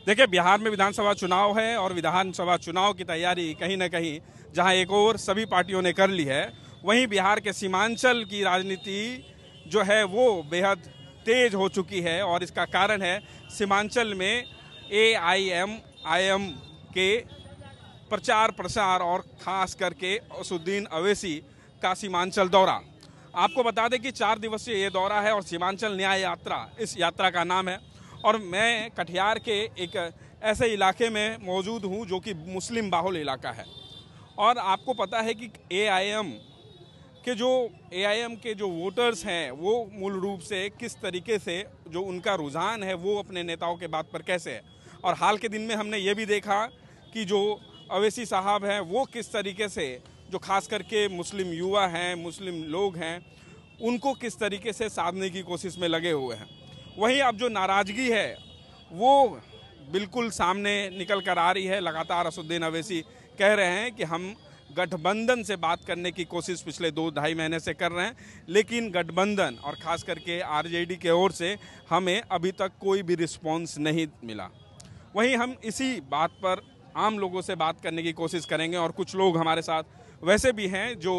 देखिए, बिहार में विधानसभा चुनाव है और विधानसभा चुनाव की तैयारी कहीं ना कहीं जहां एक और सभी पार्टियों ने कर ली है, वहीं बिहार के सीमांचल की राजनीति जो है वो बेहद तेज हो चुकी है। और इसका कारण है सीमांचल में AIM के प्रचार प्रसार और खास करके असुद्दीन अवैसी का सीमांचल दौरा। आपको बता दें कि 4 दिवसीय ये दौरा है और सीमांचल न्याय यात्रा इस यात्रा का नाम है। और मैं कटिहार के एक ऐसे इलाके में मौजूद हूँ जो कि मुस्लिम बाहुल इलाका है। और आपको पता है कि AIM के जो वोटर्स हैं वो मूल रूप से किस तरीके से जो उनका रुझान है वो अपने नेताओं के बात पर कैसे है। और हाल के दिन में हमने ये भी देखा कि जो अवैसी साहब हैं वो किस तरीके से जो खास करके मुस्लिम युवा हैं, मुस्लिम लोग हैं, उनको किस तरीके से साधने की कोशिश में लगे हुए हैं। वहीं अब जो नाराज़गी है वो बिल्कुल सामने निकल कर आ रही है। लगातार असुद्दीन अवैसी कह रहे हैं कि हम गठबंधन से बात करने की कोशिश पिछले 2-2.5 महीने से कर रहे हैं, लेकिन गठबंधन और ख़ास करके RJD के ओर से हमें अभी तक कोई भी रिस्पॉन्स नहीं मिला। वहीं हम इसी बात पर आम लोगों से बात करने की कोशिश करेंगे और कुछ लोग हमारे साथ वैसे भी हैं जो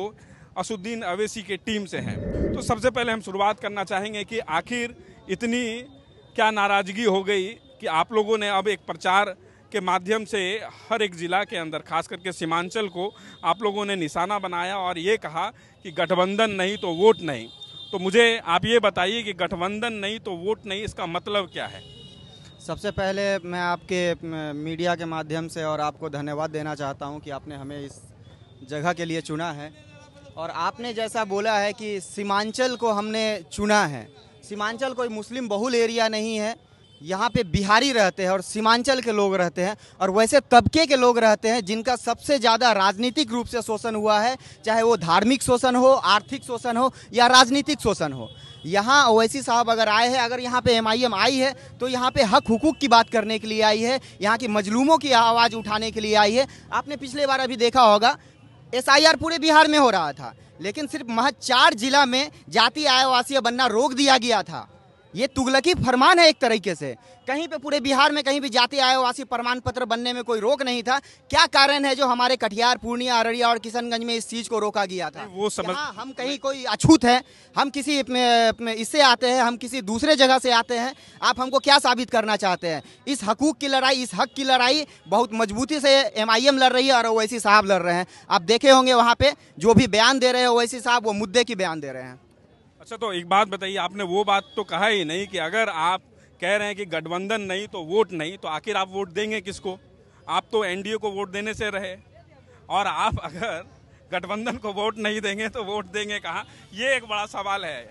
असुद्दीन अवैसी के टीम से हैं। तो सबसे पहले हम शुरुआत करना चाहेंगे कि आखिर इतनी क्या नाराज़गी हो गई कि आप लोगों ने अब एक प्रचार के माध्यम से हर एक ज़िला के अंदर खास करके सीमांचल को आप लोगों ने निशाना बनाया और ये कहा कि गठबंधन नहीं तो वोट नहीं। तो मुझे आप ये बताइए कि गठबंधन नहीं तो वोट नहीं, इसका मतलब क्या है? सबसे पहले मैं आपके मीडिया के माध्यम से और आपको धन्यवाद देना चाहता हूं कि आपने हमें इस जगह के लिए चुना है। और आपने जैसा बोला है कि सीमांचल को हमने चुना है, सीमांचल कोई मुस्लिम बहुल एरिया नहीं है। यहाँ पे बिहारी रहते हैं और सीमांचल के लोग रहते हैं और वैसे तबके के लोग रहते हैं जिनका सबसे ज़्यादा राजनीतिक रूप से शोषण हुआ है, चाहे वो धार्मिक शोषण हो, आर्थिक शोषण हो या राजनीतिक शोषण हो। यहाँ ओवैसी साहब अगर आए हैं, अगर यहाँ पे MIM आई है तो यहाँ पे हक हुकूक की बात करने के लिए आई है, यहाँ की मजलूमों की आवाज़ उठाने के लिए आई है। आपने पिछले बार अभी देखा होगा SIR पूरे बिहार में हो रहा था, लेकिन सिर्फ महज 4 जिला में जाति आवासीय बनना रोक दिया गया था। ये तुगलकी फरमान है एक तरीके से। कहीं पे पूरे बिहार में कहीं भी जाति आवासीय प्रमाण पत्र बनने में कोई रोक नहीं था। क्या कारण है जो हमारे कटिहार, पूर्णिया, अररिया और किशनगंज में इस चीज़ को रोका गया था? वो समझ हम कहीं कोई अछूत है, हम किसी इससे आते हैं, हम किसी दूसरे जगह से आते हैं। आप हमको क्या साबित करना चाहते हैं? इस हकूक की लड़ाई, इस हक की लड़ाई बहुत मजबूती से MIM लड़ रही है और ओवैसी साहब लड़ रहे हैं। आप देखे होंगे वहाँ पे जो भी बयान दे रहे हैं ओवैसी साहब, वो मुद्दे की बयान दे रहे हैं। अच्छा, तो एक बात बताइए, आपने वो बात तो कहा ही नहीं कि अगर आप कह रहे हैं कि गठबंधन नहीं तो वोट नहीं, तो आखिर आप वोट देंगे किसको? आप तो NDA को वोट देने से रहे, और आप अगर गठबंधन को वोट नहीं देंगे तो वोट देंगे कहाँ? ये एक बड़ा सवाल है।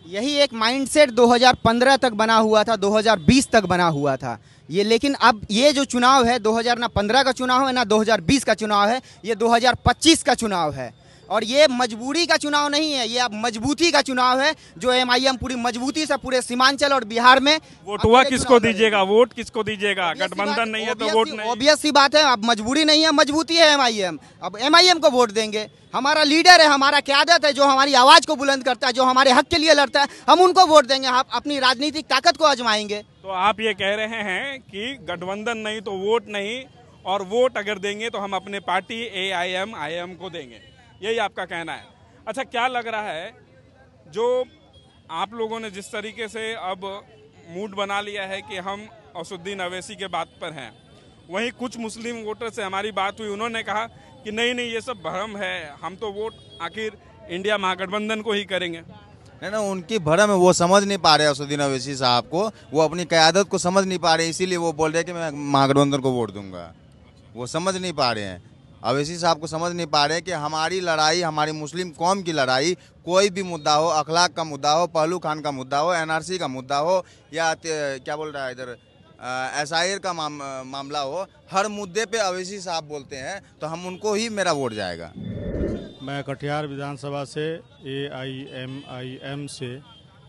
यही एक माइंडसेट 2015 तक बना हुआ था, 2020 तक बना हुआ था ये। लेकिन अब ये जो चुनाव है 2015 का चुनाव है ना 2020 का चुनाव है, ये 2025 का चुनाव है। और ये मजबूरी का चुनाव नहीं है, ये अब मजबूती का चुनाव है जो MIM पूरी मजबूती से पूरे सीमांचल और बिहार में वोट हुआ किसको दीजिएगा, वोट किसको दीजिएगा? गठबंधन नहीं है तो वोट नहीं। ऑब्वियस सी बात है, अब मजबूरी नहीं है, मजबूती है MIM। अब MIM को वोट देंगे। हमारा लीडर है, हमारा क़यादत है जो हमारी आवाज़ को बुलंद करता है, जो हमारे हक के लिए लड़ता है, हम उनको वोट देंगे। हम अपनी राजनीतिक ताकत को आजमाएंगे। तो आप ये कह रहे हैं कि गठबंधन नहीं तो वोट नहीं, और वोट अगर देंगे तो हम अपने पार्टी AIM को देंगे, यही आपका कहना है? अच्छा, क्या लग रहा है जो आप लोगों ने जिस तरीके से अब मूड बना लिया है कि हम असुद्दीन अवैसी के बात पर हैं, वहीं कुछ मुस्लिम वोटर से हमारी बात हुई, उन्होंने कहा कि नहीं नहीं ये सब भ्रम है, हम तो वोट आखिर इंडिया महागठबंधन को ही करेंगे। नहीं ना, उनकी भरम है, वो समझ नहीं पा रहे असुद्दीन अवैसी साहब को, वो अपनी क़यादत को समझ नहीं पा रहे, इसीलिए वो बोल रहे हैं कि मैं महागठबंधन को वोट दूंगा। वो समझ नहीं पा रहे हैं, अवैसी साहब को समझ नहीं पा रहे कि हमारी लड़ाई, हमारी मुस्लिम कौम की लड़ाई, कोई भी मुद्दा हो, अखलाक का मुद्दा हो, पहलू खान का मुद्दा हो, NRC का मुद्दा हो, या क्या बोल रहा है इधर SIR का मामला हो, हर मुद्दे पे अवैसी साहब बोलते हैं तो हम उनको ही मेरा वोट जाएगा। मैं कटिहार विधानसभा से AIM से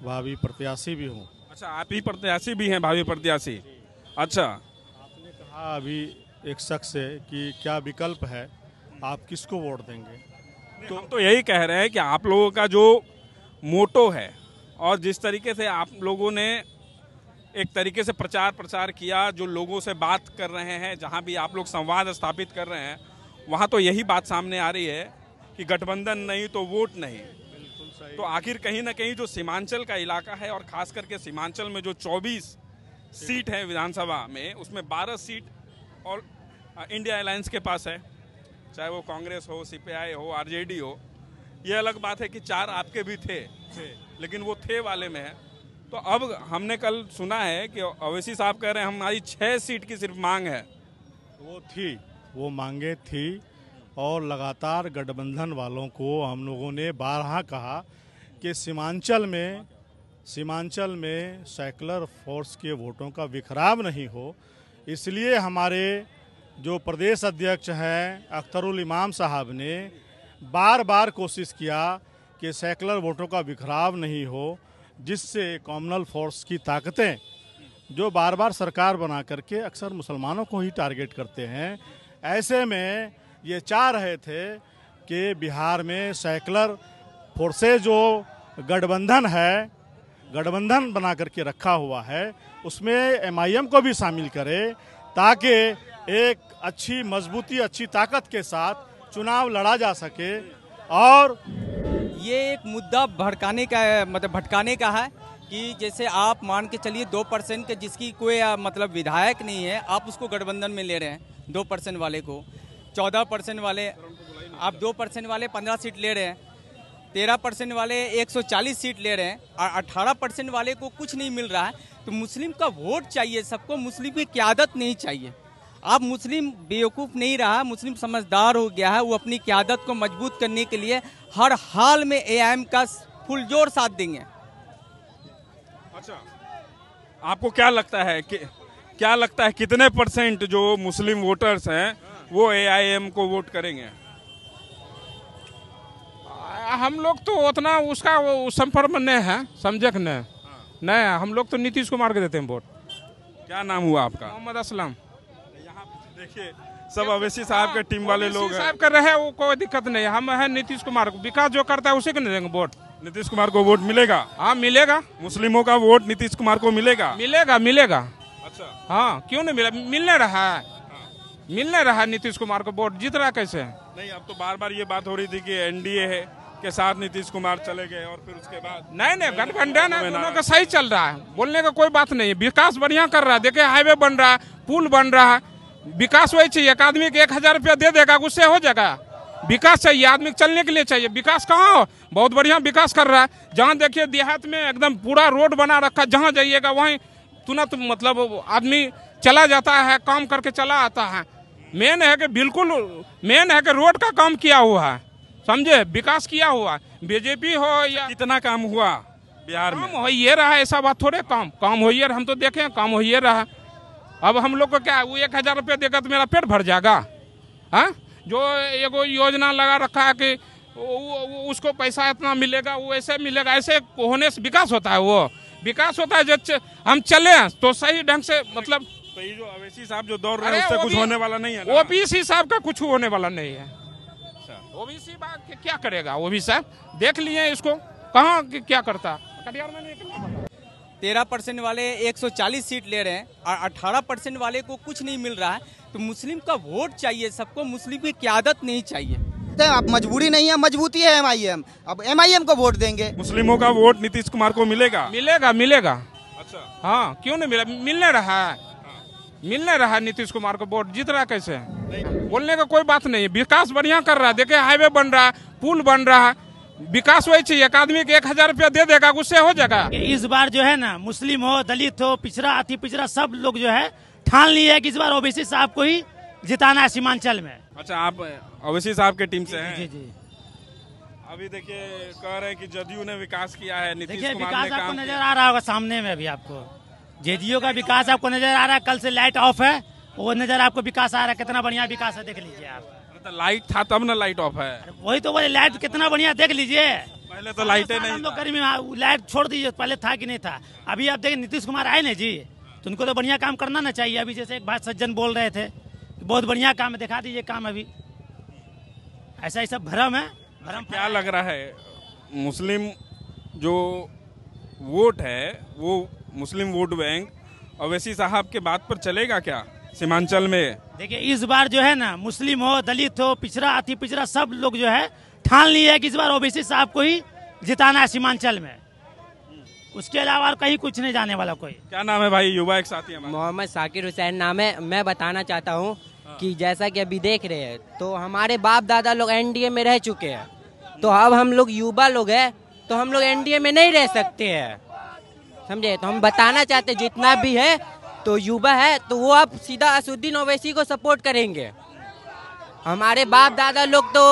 भावी प्रत्याशी भी हूँ। अच्छा, आप ही प्रत्याशी भी हैं, भावी प्रत्याशी? अच्छा, आपने कहा अभी एक शख्स से कि क्या विकल्प है, आप किसको वोट देंगे? तो हम तो यही कह रहे हैं कि आप लोगों का जो मोटो है और जिस तरीके से आप लोगों ने एक तरीके से प्रचार प्रसार किया, जो लोगों से बात कर रहे हैं, जहां भी आप लोग संवाद स्थापित कर रहे हैं, वहां तो यही बात सामने आ रही है कि गठबंधन नहीं तो वोट नहीं। तो आखिर कहीं ना कहीं जो सीमांचल का इलाका है, और खास करके सीमांचल में जो 24 सीट है विधानसभा में, उसमें 12 सीट और इंडिया अलायंस के पास है, चाहे वो कांग्रेस हो, सीपीआई हो, आरजेडी हो। ये अलग बात है कि 4 आपके भी थे, लेकिन वो थे वाले में है। तो अब हमने कल सुना है कि अवैसी साहब कह रहे हैं हमारी 6 सीट की सिर्फ मांग है। वो मांगे थी, और लगातार गठबंधन वालों को हम लोगों ने बारहा कहा कि सीमांचल में सेकुलर फोर्स के वोटों का बिखराव नहीं हो। इसलिए हमारे जो प्रदेश अध्यक्ष हैं अख्तरुल इमाम साहब ने बार बार कोशिश किया कि सेकुलर वोटों का बिखराव नहीं हो, जिससे कॉमनल फोर्स की ताकतें जो बार बार सरकार बना करके अक्सर मुसलमानों को ही टारगेट करते हैं, ऐसे में ये चाह रहे थे कि बिहार में सेकुलर फोर्सेज जो गठबंधन बना करके रखा हुआ है, उसमें एमआईएम को भी शामिल करे, ताकि एक अच्छी मजबूती, अच्छी ताकत के साथ चुनाव लड़ा जा सके। और ये एक मुद्दा भड़काने का मतलब भटकाने का है कि जैसे आप मान के चलिए 2% के जिसकी कोई मतलब विधायक नहीं है, आप उसको गठबंधन में ले रहे हैं। 2% वाले को 14% वाले, आप 2% वाले 15 सीट ले रहे हैं, 13% वाले 140 सीट ले रहे हैं, और 18% वाले को कुछ नहीं मिल रहा है। तो मुस्लिम का वोट चाहिए सबको, मुस्लिम की क़यादत नहीं चाहिए। अब मुस्लिम बेवकूफ़ नहीं रहा, मुस्लिम समझदार हो गया है। वो अपनी क़यादत को मजबूत करने के लिए हर हाल में एआईएम का फुलजोर साथ देंगे। अच्छा, आपको क्या लगता है कि कितने % जो मुस्लिम वोटर्स हैं वो एआईएम को वोट करेंगे? हम लोग तो उतना उसका वो संपर्क में नहीं है, समझे कि नहीं, हम लोग तो नीतीश कुमार के देते हैं वोट। क्या नाम हुआ आपका? मोहम्मद असलम। यहाँ देखिए सब अवैसी साहब के टीम वाले लोग हैं। साहब कर रहे हैं, वो कोई दिक्कत नहीं, हम है नीतीश कुमार को, विकास जो करता है उसी को नहीं देंगे वोट। नीतीश कुमार को वोट मिलेगा? हाँ मिलेगा, मुस्लिमों का वोट नीतीश कुमार को मिलेगा? मिलेगा। अच्छा, हाँ क्यों नहीं मिला, मिलने रहा नीतीश कुमार को वोट, जीत रहा कैसे? नहीं, अब तो बार बार ये बात हो रही थी कि एनडीए है के साथ नीतीश कुमार चले गए, और फिर उसके बाद नहीं गठबंधन है, दोनों का सही चल रहा है, बोलने का कोई बात नहीं है। विकास बढ़िया कर रहा है, देखिए हाईवे बन रहा है, पुल बन रहा है। विकास वही चाहिए, एक आदमी के 1000 रुपया दे देगा उससे हो जाएगा? विकास चाहिए, आदमी को चलने के लिए चाहिए। विकास कहाँ हो, बहुत बढ़िया विकास कर रहा है। जहाँ देखिए देहात में एकदम पूरा रोड बना रखा है, जहाँ जाइएगा वहीं तुरंत मतलब आदमी चला जाता है, काम करके चला आता है। मेन है कि रोड का काम किया हुआ है, समझे, विकास किया हुआ है। बीजेपी हो या कितना काम हुआ बिहार में? काम हो ये रहा, ऐसा बात थोड़े, काम हो ये रहा, हम तो देखें काम हो ये रहा। अब हम लोग को क्या, वो 1000 रुपया देगा तो मेरा पेट भर जाएगा? हाँ, जो एगो योजना लगा रखा है कि उसको पैसा इतना मिलेगा, वो ऐसे मिलेगा, ऐसे होने से विकास होता है? वो विकास होता है जब हम चले तो सही ढंग से, मतलब तो ये जो अवैसी साहब जो दौड़ रहे हैं उससे कुछ होने वाला नहीं है ना? ओबीसी साहब का कुछ होने वाला नहीं है। ओबीसी बात क्या करेगा ओबीसी साहब, देख लिए इसको कहाँ क्या करता। 13% वाले 140 सीट ले रहे हैं, और 18% वाले को कुछ नहीं मिल रहा है। तो मुस्लिम का वोट चाहिए सबको, मुस्लिम की क़यादत नहीं चाहिए। अब मजबूरी नहीं है, मजबूती है एमआईएम। अब एमआईएम को वोट देंगे। मुस्लिमों का वोट नीतीश कुमार को मिलेगा? मिलेगा। अच्छा, हाँ क्यों नहीं मिला, मिलने रहा नीतीश कुमार को वोट, जीत रहा कैसे? बोलने का कोई बात नहीं है, विकास बढ़िया कर रहा है, देखिए हाईवे बन रहा है, पुल बन रहा है। विकास वही चाहिए, एक आदमी के 1000 रुपया दे देगा उससे हो जाएगा? इस बार जो है ना, मुस्लिम हो, दलित हो, पिछड़ा, अति पिछड़ा, सब लोग जो है ठान लिया है कि इस बार ओबीसी साहब को ही जिताना है सीमांचल में। अच्छा, आप अवैसी साहब के टीम से हैं? जी। अभी देखिए कह रहे हैं कि जदयू ने विकास किया है, नीतीश कुमार ने विकास काम आपको किया। नजर आ रहा होगा सामने में, अभी आपको जेडीयू का विकास आपको नजर आ रहा है। कल से लाइट ऑफ है, वो नजर आपको विकास आ रहा है, कितना बढ़िया विकास है, देख लीजिए आप। तो लाइट था तब ना लाइट ऑफ है? वही तो बोले, लाइट कितना बढ़िया, देख लीजिए। पहले तो लाइटें नहीं हम लोग था। गर्मी में लाइट छोड़ दीजिए, पहले था कि नहीं था। अभी आप देखिए नीतीश कुमार आए ना जी, तो उनको तो बढ़िया काम करना ना चाहिए। अभी जैसे एक भाई सज्जन बोल रहे थे, बहुत बढ़िया काम है, दिखा दीजिए काम। अभी ऐसा सब भ्रम है, क्या लग रहा है, मुस्लिम जो वोट है वो मुस्लिम वोट बैंक अवैसी साहब के बात पर चलेगा क्या सीमांचल में? देखिए इस बार जो है ना, मुस्लिम हो, दलित हो, पिछड़ा, अति पिछड़ा, सब लोग जो है ठान लिया है कि इस बार ओबीसी साहब को ही जिताना है सीमांचल में। उसके अलावा कहीं कुछ नहीं जाने वाला कोई। क्या नाम है भाई? युवा एक साथी हमारा। मोहम्मद साकिर हुसैन नाम है। मैं बताना चाहता हूँ कि जैसा कि अभी देख रहे हैं तो हमारे बाप दादा लोग एनडीए में रह चुके हैं, तो अब हम लोग युवा लोग हैं तो हम लोग एनडीए में नहीं रह सकते हैं, समझे? तो हम बताना चाहते हैं जितना भी है तो युवा है तो वो अब सीधा असुद्दीन ओवैसी को सपोर्ट करेंगे। हमारे बाप दादा लोग तो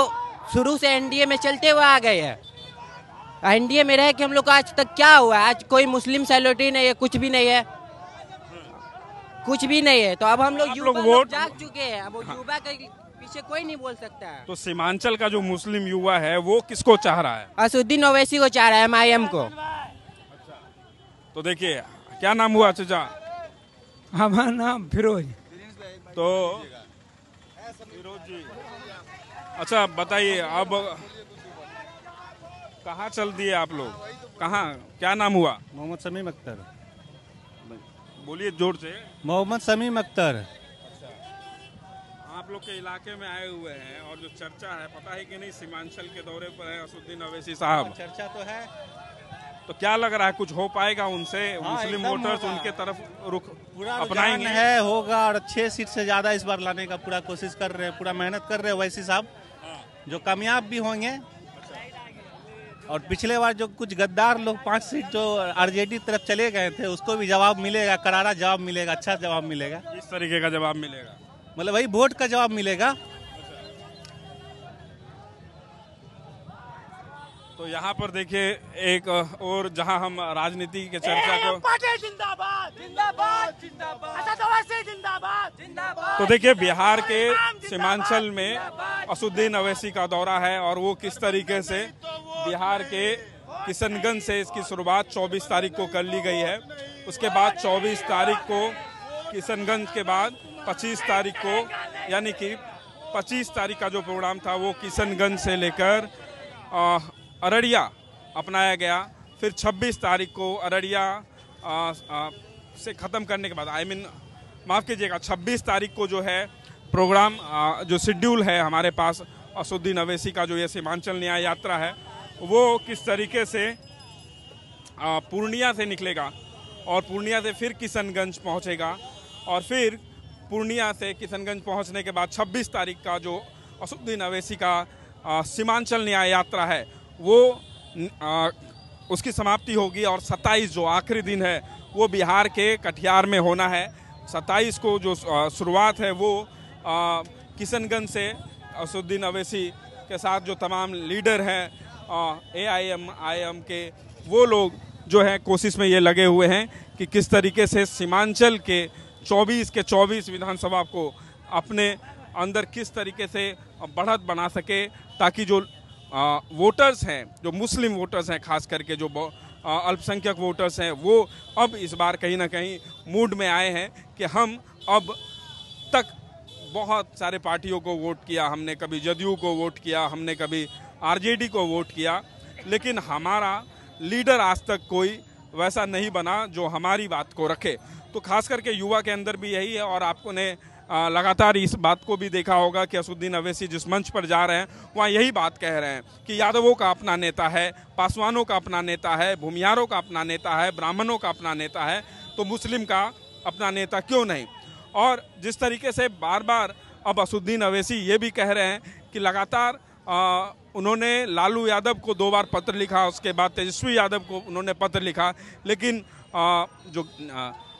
शुरू से एनडीए में चलते हुए आ गए हैं। एनडीए में रह के हम लोग को आज तक क्या हुआ? आज कोई मुस्लिम सैल्यूटी नहीं है, कुछ भी नहीं है, कुछ भी नहीं है। तो अब हम लोग युवा लोग जाग चुके हैं, अब युवा के पीछे कोई नहीं बोल सकता है। तो सीमांचल का जो मुस्लिम युवा है वो किसको चाह रहा है? असुद्दीन ओवैसी को चाह रहा है, MIM को। तो देखिए, क्या नाम हुआ चाचा? हमारा नाम फिरोज। तो फिरोज जी, अच्छा बताइए, अब कहाँ चल दिए आप लोग? कहाँ, क्या नाम हुआ? मोहम्मद समीम अख्तर। बोलिए जोर से। मोहम्मद समीम अख्तर। आप लोग के इलाके में आए हुए हैं और जो चर्चा है, पता है कि नहीं, सीमांचल के दौरे पर है असुद्दीन ओवैसी साहब। चर्चा तो है, तो क्या लग रहा है, कुछ हो पाएगा उनसे? मुस्लिम वोटर्स उनके तरफ रुख अपनाएंगे? है, होगा, और 6 सीट से ज्यादा इस बार लाने का पूरा कोशिश कर रहे हैं, पूरा मेहनत कर रहे हैं ओवैसी साहब, जो कामयाब भी होंगे। और पिछले बार जो कुछ गद्दार लोग 5 सीट जो आरजेडी तरफ चले गए थे, उसको भी जवाब मिलेगा, करारा जवाब मिलेगा, अच्छा जवाब मिलेगा। इस तरीके का जवाब मिलेगा, मतलब वही वोट का जवाब मिलेगा। तो यहाँ पर देखिए एक और जहाँ हम राजनीति के चर्चा को, जिंदाबाद जिंदाबाद जिंदाबाद। तो देखिए बिहार के सीमांचल में असुद्दीन ओवैसी का दौरा है और वो किस तरीके से बिहार के किशनगंज से इसकी शुरुआत 24 तारीख को कर ली गई है। उसके बाद 24 तारीख को किशनगंज के बाद 25 तारीख को, यानी कि 25 तारीख का जो प्रोग्राम था वो किशनगंज से लेकर अररिया अपनाया गया। फिर 26 तारीख को अररिया से ख़त्म करने के बाद, माफ़ कीजिएगा, 26 तारीख को जो है प्रोग्राम, जो शेड्यूल है हमारे पास असुद्दीन ओवैसी का, जो ये सीमांचल न्याय यात्रा है, वो किस तरीके से पूर्णिया से निकलेगा और पूर्णिया से फिर किशनगंज पहुंचेगा और फिर पूर्णिया से किशनगंज पहुंचने के बाद 26 तारीख का जो असुद्दीन ओवैसी का सीमांचल न्याय यात्रा है वो उसकी समाप्ति होगी और 27 जो आखिरी दिन है वो बिहार के कटिहार में होना है। 27 को जो शुरुआत है वो किशनगंज से असुद्दीन ओवैसी के साथ जो तमाम लीडर हैं AIM IM के, वो लोग जो हैं कोशिश में ये लगे हुए हैं कि किस तरीके से सीमांचल के 24 के 24 विधानसभा को अपने अंदर किस तरीके से बढ़त बना सके, ताकि जो वोटर्स हैं, जो मुस्लिम वोटर्स हैं, खास करके जो अल्पसंख्यक वोटर्स हैं, वो अब इस बार कहीं ना कहीं मूड में आए हैं कि हम अब तक बहुत सारे पार्टियों को वोट किया, हमने कभी जदयू को वोट किया, हमने कभी RJD को वोट किया, लेकिन हमारा लीडर आज तक कोई वैसा नहीं बना जो हमारी बात को रखे। तो खास करके युवा के अंदर भी यही है और आपको ने लगातार इस बात को भी देखा होगा कि असुद्दीन ओवैसी जिस मंच पर जा रहे हैं वहाँ यही बात कह रहे हैं कि यादवों का अपना नेता है, पासवानों का अपना नेता है, भूमियारों का अपना नेता है, ब्राह्मणों का अपना नेता है, तो मुस्लिम का अपना नेता क्यों नहीं। और जिस तरीके से बार बार अब असुद्दीन ओवैसी ये भी कह रहे हैं कि लगातार उन्होंने लालू यादव को 2 बार पत्र लिखा, उसके बाद तेजस्वी यादव को उन्होंने पत्र लिखा, लेकिन जो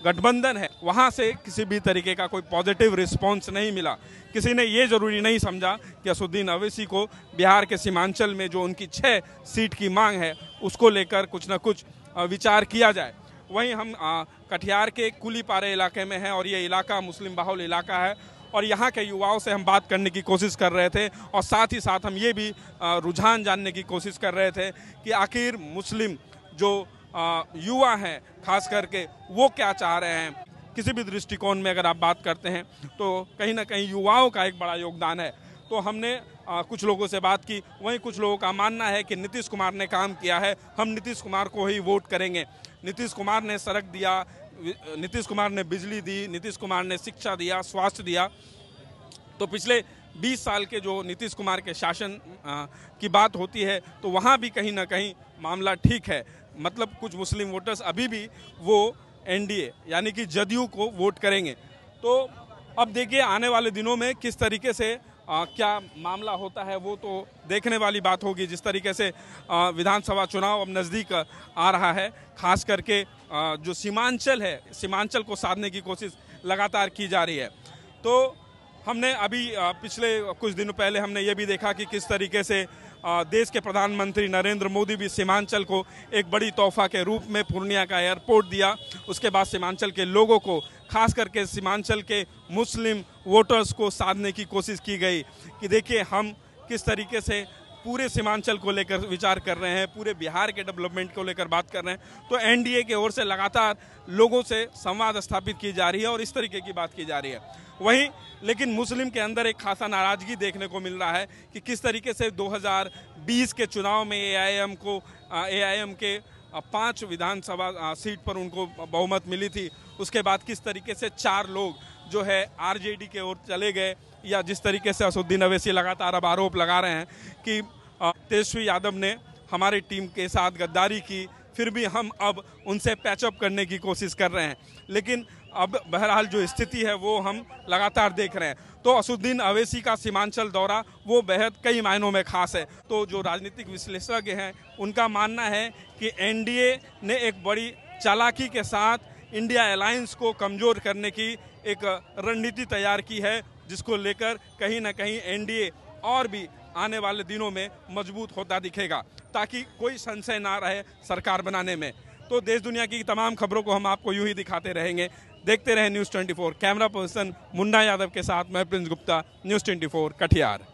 गठबंधन है वहाँ से किसी भी तरीके का कोई पॉजिटिव रिस्पांस नहीं मिला। किसी ने ये ज़रूरी नहीं समझा कि असुद्दीन ओवैसी को बिहार के सीमांचल में जो उनकी 6 सीट की मांग है उसको लेकर कुछ न कुछ विचार किया जाए। वहीं हम कटिहार के कुलीपारे इलाके में हैं और ये इलाका मुस्लिम बाहुल इलाका है और यहाँ के युवाओं से हम बात करने की कोशिश कर रहे थे और साथ ही साथ हम ये भी रुझान जानने की कोशिश कर रहे थे कि आखिर मुस्लिम जो युवा हैं खास करके वो क्या चाह रहे हैं। किसी भी दृष्टिकोण में अगर आप बात करते हैं तो कहीं ना कहीं युवाओं का एक बड़ा योगदान है। तो हमने कुछ लोगों से बात की, वहीं कुछ लोगों का मानना है कि नीतीश कुमार ने काम किया है, हम नीतीश कुमार को ही वोट करेंगे। नीतीश कुमार ने सड़क दिया, नीतीश कुमार ने बिजली दी, नीतीश कुमार ने शिक्षा दिया, स्वास्थ्य दिया, तो पिछले 20 साल के जो नीतीश कुमार के शासन की बात होती है तो वहाँ भी कहीं ना कहीं मामला ठीक है। मतलब कुछ मुस्लिम वोटर्स अभी भी वो एनडीए यानी कि जदयू को वोट करेंगे। तो अब देखिए आने वाले दिनों में किस तरीके से क्या मामला होता है वो तो देखने वाली बात होगी। जिस तरीके से विधानसभा चुनाव अब नज़दीक आ रहा है, खास करके जो सीमांचल है, सीमांचल को साधने की कोशिश लगातार की जा रही है। तो हमने अभी पिछले कुछ दिनों पहले हमने ये भी देखा कि किस तरीके से देश के प्रधानमंत्री नरेंद्र मोदी भी सीमांचल को एक बड़ी तोहफा के रूप में पूर्णिया का एयरपोर्ट दिया। उसके बाद सीमांचल के लोगों को, खास करके सीमांचल के मुस्लिम वोटर्स को साधने की कोशिश की गई कि देखिए हम किस तरीके से पूरे सीमांचल को लेकर विचार कर रहे हैं, पूरे बिहार के डेवलपमेंट को लेकर बात कर रहे हैं। तो एनडीए की ओर से लगातार लोगों से संवाद स्थापित की जा रही है और इस तरीके की बात की जा रही है। वहीं लेकिन मुस्लिम के अंदर एक खासा नाराजगी देखने को मिल रहा है कि किस तरीके से 2020 के चुनाव में एआईएम के 5 विधानसभा सीट पर उनको बहुमत मिली थी। उसके बाद किस तरीके से 4 लोग जो है आरजेडी के ओर चले गए, या जिस तरीके से असदुद्दीन अवैसी लगातार अब आरोप लगा रहे हैं कि तेजस्वी यादव ने हमारी टीम के साथ गद्दारी की, फिर भी हम अब उनसे पैचअप करने की कोशिश कर रहे हैं। लेकिन अब बहरहाल जो स्थिति है वो हम लगातार देख रहे हैं। तो असदुद्दीन अवैसी का सीमांचल दौरा वो बेहद कई मायनों में खास है। तो जो राजनीतिक विश्लेषज्ञ हैं उनका मानना है कि एनडीए ने एक बड़ी चालाकी के साथ इंडिया अलायंस को कमज़ोर करने की एक रणनीति तैयार की है, जिसको लेकर कहीं ना कहीं एनडीए और भी आने वाले दिनों में मजबूत होता दिखेगा, ताकि कोई संशय ना रहे सरकार बनाने में। तो देश दुनिया की तमाम खबरों को हम आपको यूं ही दिखाते रहेंगे। देखते रहें news 24। Camera person Munna Yadav के साथ मैं प्रिंस गुप्ता, न्यूज़ 24 कटिहार।